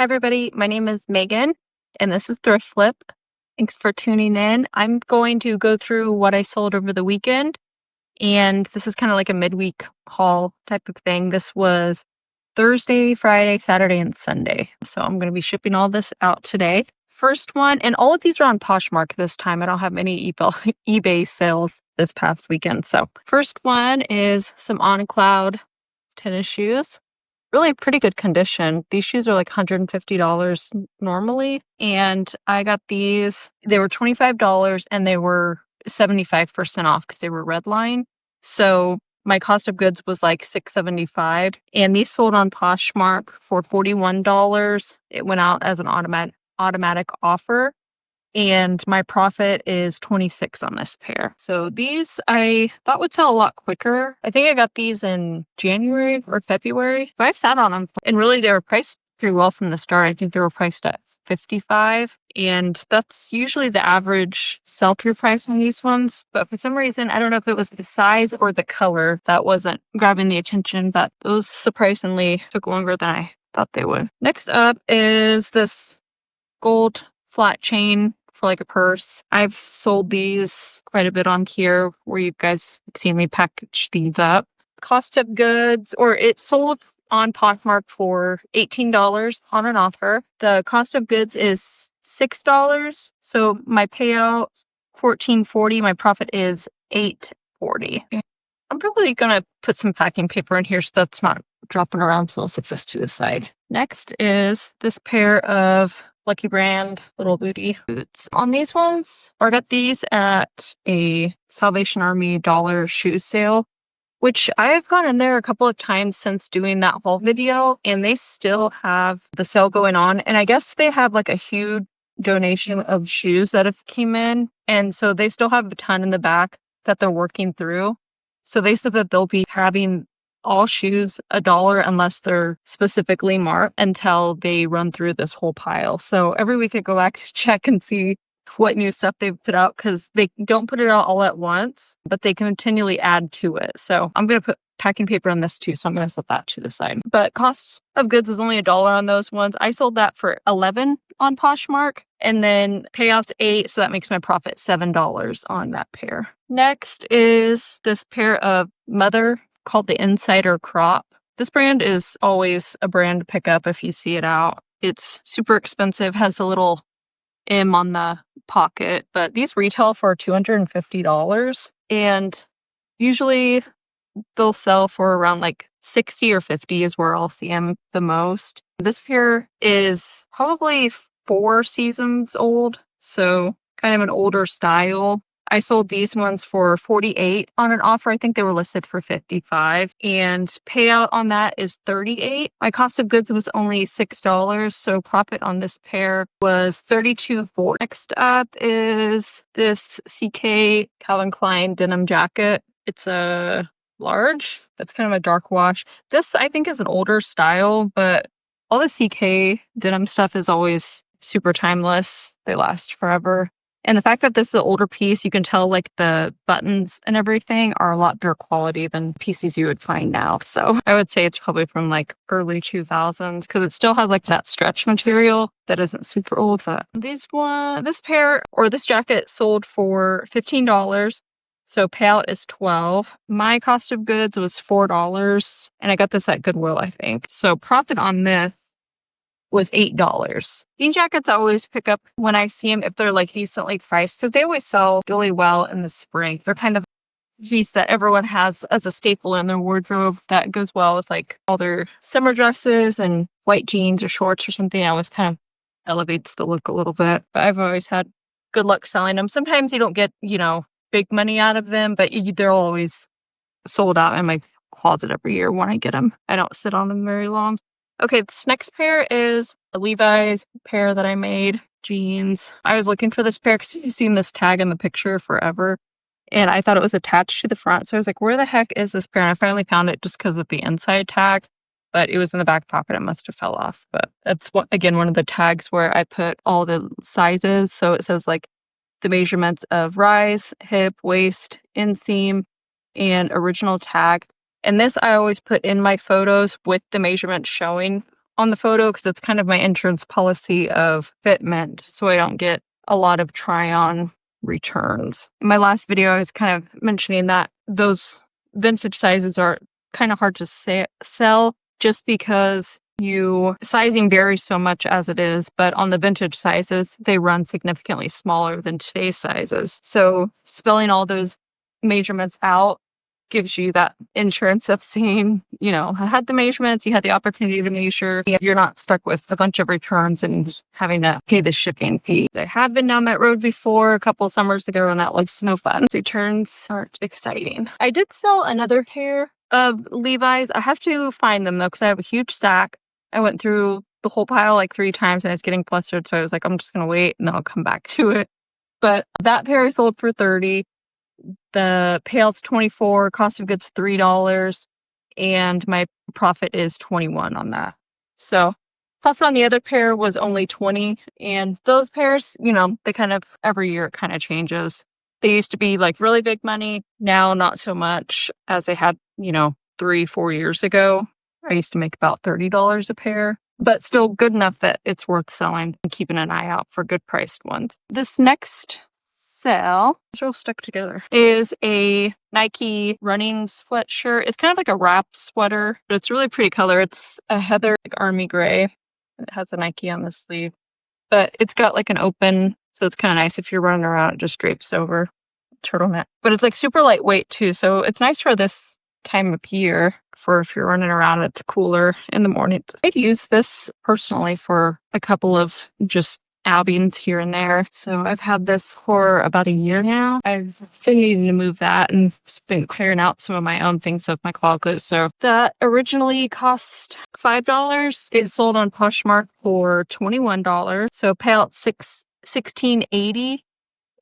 Hi, everybody. My name is Megan, and this is Thrift Flip. Thanks for tuning in. I'm going to go through what I sold over the weekend, and this is kind of like a midweek haul type of thing. This was Thursday, Friday, Saturday, and Sunday. So I'm going to be shipping all this out today. First one, and all of these are on Poshmark this time. I don't have any eBay sales this past weekend. So first one is some On Cloud tennis shoes. Really pretty good condition. These shoes are like $150 normally. And I got these, they were $25 and they were 75% off because they were redline. So my cost of goods was like $6.75. And these sold on Poshmark for $41. It went out as an automatic offer. And my profit is 26 on this pair. So these I thought would sell a lot quicker. I think I got these in January or February. But I've sat on them. And really they were priced pretty well from the start. I think they were priced at $55. And that's usually the average sell-through price on these ones. But for some reason, I don't know if it was the size or the color that wasn't grabbing the attention. But those surprisingly took longer than I thought they would. Next up is this gold flat chain for like a purse. I've sold these quite a bit on here where you guys have seen me package these up. Cost of goods, or it sold on Poshmark for $18 on an offer. The cost of goods is $6. So my payout $14.40. My profit is $8.40. I'm probably gonna put some packing paper in here so that's not dropping around, so I'll set this to the side. Next is this pair of Lucky Brand little booty boots. On these ones, or I got these at a Salvation Army dollar shoe sale, which I've gone in there a couple of times since doing that whole video, and they still have the sale going on. And I guess they have like a huge donation of shoes that have came in, and so they still have a ton in the back that they're working through. So they said that they'll be having all shoes $1 unless they're specifically marked until they run through this whole pile. So every week I go back to check and see what new stuff they've put out because they don't put it out all at once, but they continually add to it. So I'm going to put packing paper on this too, so I'm going to set that to the side. But cost of goods is only $1 on those ones. I sold that for $11 on Poshmark, and then payout's $8, so that makes my profit $7 on that pair. Next is this pair of Mother called the Insider Crop. This brand is always a brand to pick up if you see it out. It's super expensive, has a little M on the pocket, but these retail for $250, and usually they'll sell for around like 60 or 50 is where I'll see them the most. This pair is probably 4 seasons old, so kind of an older style. I sold these ones for $48 on an offer. I think they were listed for $55, and payout on that is $38. My cost of goods was only $6, so profit on this pair was $32.40. Next up is this CK Calvin Klein denim jacket. It's a large. That's kind of a dark wash. This I think is an older style, but all the CK denim stuff is always super timeless. They last forever. And the fact that this is an older piece, you can tell like the buttons and everything are a lot better quality than pieces you would find now. So I would say it's probably from like early 2000s because it still has like that stretch material that isn't super old. But this jacket sold for $15. So payout is $12. My cost of goods was $4, and I got this at Goodwill, I think. So profit on this was $8. Jean jackets I always pick up when I see them if they're like decently priced because they always sell really well in the spring. They're kind of a piece that everyone has as a staple in their wardrobe that goes well with like all their summer dresses and white jeans or shorts or something. It always kind of elevates the look a little bit. But I've always had good luck selling them. Sometimes you don't get, big money out of them, but they're always sold out in my closet every year when I get them. I don't sit on them very long. Okay, this next pair is a Levi's pair that I made, jeans. I was looking for this pair because you've seen this tag in the picture forever, and I thought it was attached to the front. So I was like, where the heck is this pair? And I finally found it just because of the inside tag, but it was in the back pocket. It must have fell off. But that's, one of the tags where I put all the sizes. So it says like the measurements of rise, hip, waist, inseam, and original tag. And this I always put in my photos with the measurements showing on the photo because it's kind of my insurance policy of fitment, so I don't get a lot of try-on returns. In my last video, I was kind of mentioning that those vintage sizes are kind of hard to sell just because sizing varies so much as it is, but on the vintage sizes, they run significantly smaller than today's sizes. So spelling all those measurements out gives you that insurance of saying, I had the measurements, you had the opportunity to measure. You're not stuck with a bunch of returns and having to pay the shipping fee. I have been down that road before a couple summers ago, and that was no fun. Returns aren't exciting. I did sell another pair of Levi's. I have to find them though, because I have a huge stack. I went through the whole pile like 3 times and I was getting flustered. So I was like, I'm just going to wait and then I'll come back to it. But that pair I sold for $30. The payout's $24, cost of goods $3, and my profit is $21 on that. So profit on the other pair was only $20, and those pairs, they kind of, every year it kind of changes. They used to be like really big money, now not so much as they had, 3-4 years ago. I used to make about $30 a pair, but still good enough that it's worth selling and keeping an eye out for good priced ones. This next sell, it's all stuck together, is a Nike running sweatshirt. It's kind of like a wrap sweater, but it's a really pretty color. It's a heather like army gray. It has a Nike on the sleeve, but it's got like an open, so it's kind of nice if you're running around. It just drapes over turtleneck, but it's like super lightweight too, so it's nice for this time of year for if you're running around. It's cooler in the morning. I'd use this personally for a couple of just outings here and there. So I've had this for about a year now. I've been needing to move that and been clearing out some of my own things of my closet. So that originally cost $5. It sold on Poshmark for $21. So payout $16.80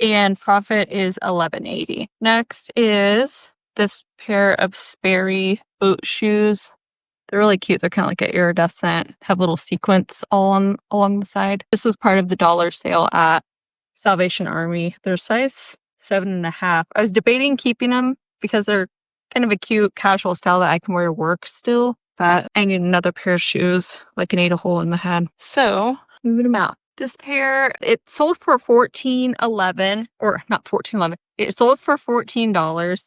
and profit is $11.80. Next is this pair of Sperry boat shoes. They're really cute. They're kind of like an iridescent, have little sequins all along the side. This was part of the dollar sale at Salvation Army. They're size 7.5. I was debating keeping them because they're kind of a cute casual style that I can wear to work still, but I need another pair of shoes, like I need a hole in the head. So moving them out. This pair, it sold for $14.11, or not $14.11. It sold for $14.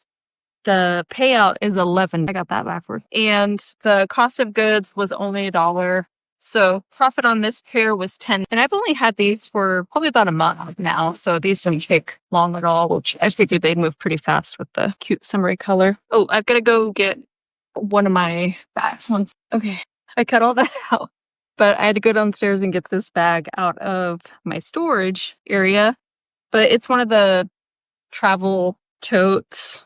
The payout is $11. I got that backwards. And the cost of goods was only $1. So profit on this pair was $10. And I've only had these for probably about a month now. So these didn't take long at all, which I figured they'd move pretty fast with the cute summery color. Oh, I've got to go get one of my bags once. Okay, I cut all that out. But I had to go downstairs and get this bag out of my storage area. But it's one of the travel totes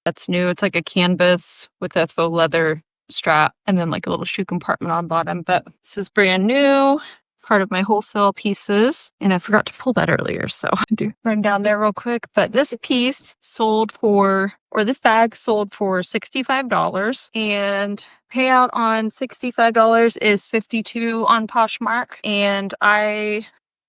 that's new. It's like a canvas with a faux leather strap and then like a little shoe compartment on bottom. But this is brand new, part of my wholesale pieces. And I forgot to pull that earlier, so I do run down there real quick. But this piece this bag sold for $65. And payout on $65 is $52 on Poshmark. And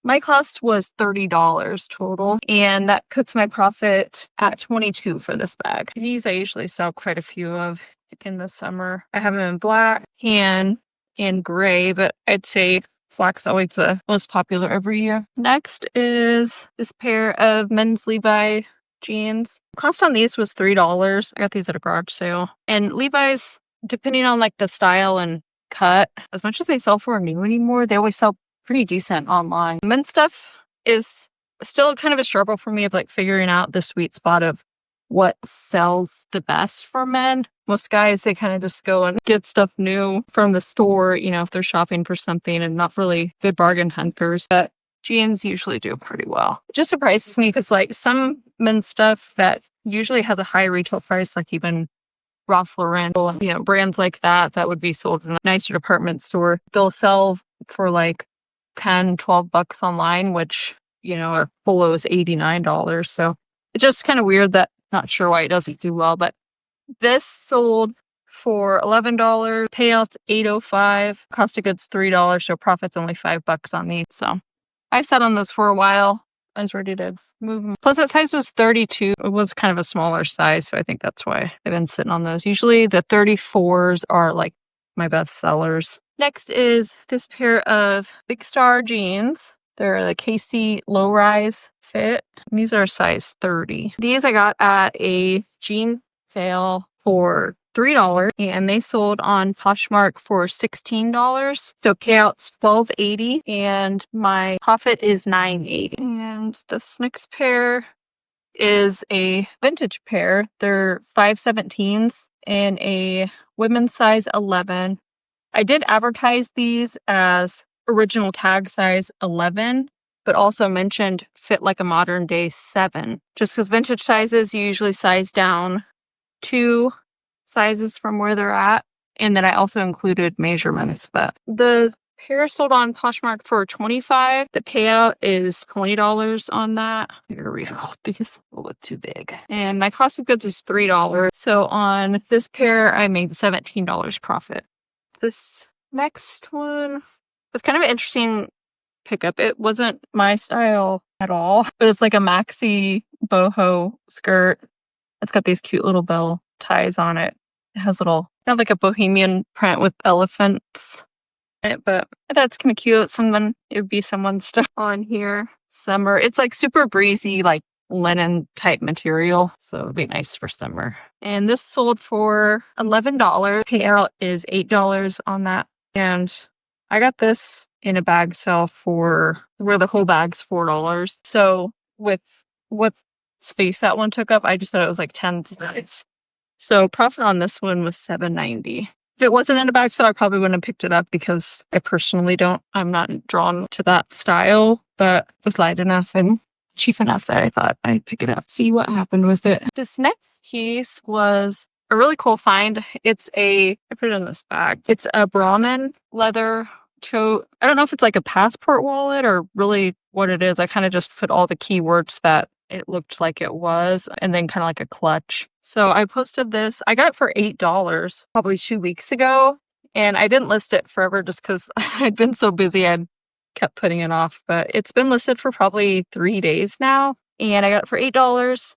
my cost was $30 total, and that puts my profit at $22 for this bag. These I usually sell quite a few of in the summer. I have them in black and in gray, but I'd say black's always the most popular every year. Next is this pair of men's Levi jeans. Cost on these was $3. I got these at a garage sale. And Levi's, depending on like the style and cut, as much as they sell for new anymore, they always sell pretty decent online. Men's stuff is still kind of a struggle for me of like figuring out the sweet spot of what sells the best for men. Most guys, they kind of just go and get stuff new from the store, if they're shopping for something, and not really good bargain hunters. But jeans usually do pretty well. It just surprises me because like some men's stuff that usually has a high retail price, like even Ralph Lauren, brands like that would be sold in a nicer department store. They'll sell for like $10-12 online, which, a polo is $89. So it's just kind of weird that, not sure why it doesn't do well, but this sold for $11, payouts $8.05, cost of goods $3, so profit's only $5 on these. So I've sat on those for a while. I was ready to move them. Plus that size was 32. It was kind of a smaller size, so I think that's why I've been sitting on those. Usually the 34s are like my best sellers. Next is this pair of Big Star jeans. They're the KC low rise fit. These are size 30. These I got at a jean sale for $3 and they sold on Poshmark for $16. So payout's $12.80 and my profit is $9.80. And this next pair is a vintage pair. They're 517s in a women's size 11. I did advertise these as original tag size 11, but also mentioned fit like a modern day 7. Just because vintage sizes you usually size down 2 sizes from where they're at. And then I also included measurements, but the pair sold on Poshmark for $25. The payout is $20 on that. I'm gonna rehold these. Will look too big. And my cost of goods is $3. So on this pair, I made $17 profit. This next one was kind of an interesting pickup. It wasn't my style at all, but it's like a maxi boho skirt. It's got these cute little bow ties on it. It has little, kind of like a bohemian print with elephants in it, but that's kind of cute. It would be someone's stuff on here. Summer. It's like super breezy, like linen type material. So it'd be nice for summer. And this sold for $11. Payout is $8 on that. And I got this in a bag sale where the whole bag's $4. So with what space that one took up, I just thought it was like 10 cents. So profit on this one was $7.90. If it wasn't in a bag sale, I probably wouldn't have picked it up because I personally I'm not drawn to that style, but it was light enough and cheap enough that I thought I'd pick it up, see what happened with it. This next piece was a really cool find. I put it in this bag. It's a Brahmin leather tote. I don't know if it's like a passport wallet or really what it is. I kind of just put all the keywords that it looked like it was, and then kind of like a clutch. So I posted this. I got it for $8 probably 2 weeks ago, and I didn't list it forever just because I'd been so busy. I kept putting it off, but it's been listed for probably 3 days now, and I got it for $8.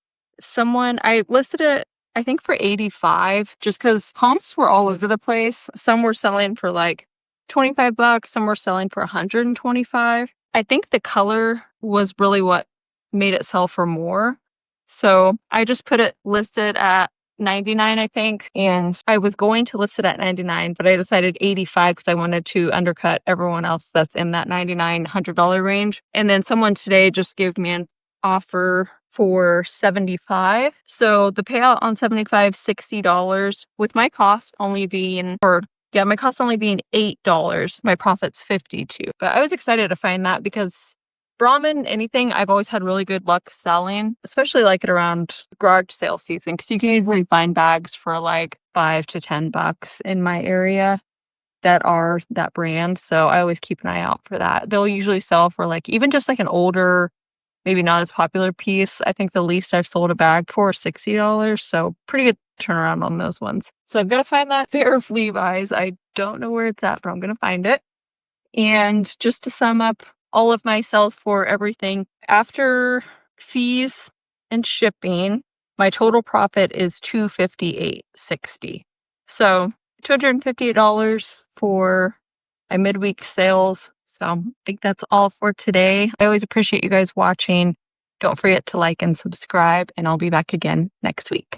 I listed it, I think, for $85 just because comps were all over the place. Some were selling for like $25, some were selling for $125. I think the color was really what made it sell for more. So I just put it listed at $99, I think. And I was going to list it at $99, but I decided $85 because I wanted to undercut everyone else that's in that $99, $100 range. And then someone today just gave me an offer for $75. So the payout on $75, $60, with my cost only being, my cost only being $8. My profit's $52. But I was excited to find that because Brahmin, anything, I've always had really good luck selling, especially like at around garage sale season, because you can usually find bags for like $5 to $10 in my area that are that brand. So I always keep an eye out for that. They'll usually sell for like even just like an older, maybe not as popular piece. I think the least I've sold a bag for is $60. So pretty good turnaround on those ones. So I've got to find that pair of Levi's. I don't know where it's at, but I'm going to find it. And just to sum up all of my sales for everything, after fees and shipping, my total profit is $258.60. So $258 for my midweek sales. So I think that's all for today. I always appreciate you guys watching. Don't forget to like and subscribe, and I'll be back again next week.